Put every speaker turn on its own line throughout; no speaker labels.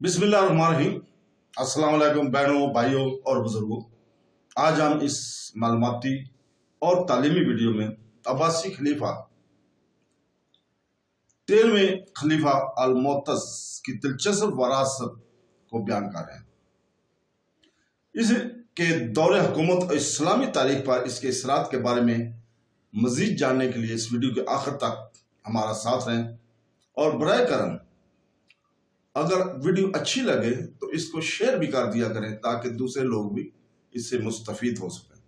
बिस्मिल्लाहिर्रहमानिर्रहीम। अस्सलाम वालेकुम बहनों, भाइयों और बुजुर्गों। आज हम इस मालूमाती और तालीमी वीडियो में अब्बासी खलीफा 13वें खलीफा अल-मुअत्तज़ की दिलचस्प वरासत को बयान कर रहे हैं। इसके दौरे हुकूमत और इस्लामी तारीख पर इसके असरात के बारे में मजीद जानने के लिए इस वीडियो के आखिर तक हमारा साथ रहें और बराए करम अगर वीडियो अच्छी लगे तो इसको शेयर भी कर दिया करें ताकि दूसरे लोग भी इससे मुस्तफीद हो सकें।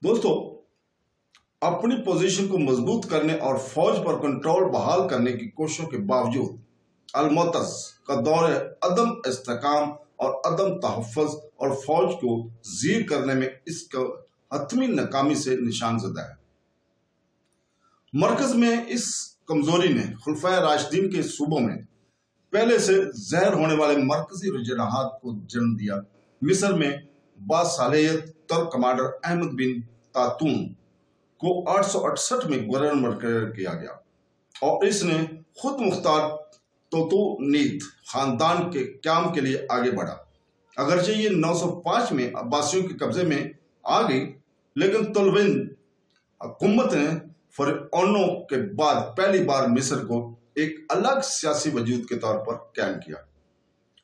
दोस्तों, अपनी पोजीशन को मजबूत करने और फौज पर कंट्रोल बहाल करने की कोशिशों के बावजूद अल-मुअत्तज़ का दौर अदम इस्तेहकाम और अदम तहफ़्फ़ुज़ और फौज को ज़ीर करने में इसका हतमी नाकामी से निशानज़दा है। मरकज में इस कमजोरी ने खुलफाए राशिदीन के सूबों में पहले से ज़हर होने वाले मरकजी रुझानात को जन्म दिया। मिस्र में बासालियत तुर्क कमांडर अहमद बिन तातून को 868 में गवर्नर मुकर्रर किया गया और इसने खुद मुख्तार तोतुनीद खानदान के क्याम के लिए आगे बढ़ा। अगरचे ये 905 में अब्बासियों के कब्जे में आ गई, लेकिन तुलविन हुकूमत ने फरऔनों के बाद पहली बार मिस्र को एक अलग सियासी वजूद के तौर पर कायम किया।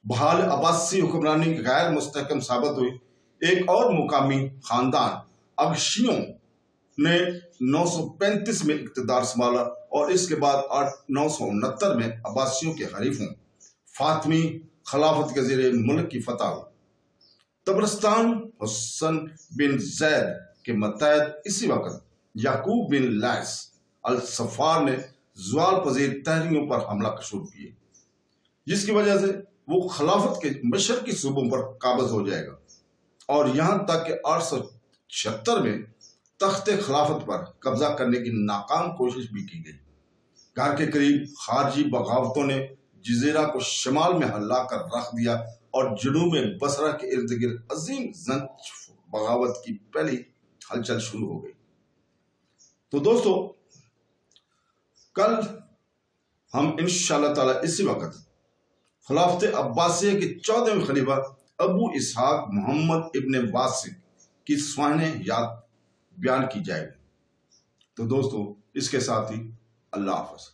बहाल अब्बासी हुक्मरानी गैर मुस्तहकम साबित हुई। एक और मुकामी खानदान अगशियों ने 935 में इक़्तिदार संभाला और इसके बाद 969 में अब्बासियों के हरीफों फातमी खिलाफत के ज़रिए मुल्क की फतह हुई। तबरस्तान हुसैन बिन जैद के मतहत इसी वक्त याकूब बिन लैस अल सफ़ार ने ज़वाल पजीर तहरीरों पर हमला शुरू किया, जिसकी वजह से वो खिलाफत के मशरकी सूबों पर काबज हो जाएगा और यहाँ तक कि 876 में तख्ते खिलाफत पर कब्जा करने की नाकाम कोशिश भी की गई। घर के करीब खारजी बगावतों ने जजीरा को शमाल में हल्ला कर रख दिया और जनूब में बसरा के इर्द गिर्द अजीम जंग बगावत की पहली हलचल शुरू हो गई। तो दोस्तों, कल हम इंशाअल्लाह ताला इसी वक्त खिलाफत अब्बासिया के 14वें खलीफा अबू इसहाक मोहम्मद इब्ने वासिक की स्वाने याद बयान की जाएगी। तो दोस्तों, इसके साथ ही अल्लाह हाफ़िज़।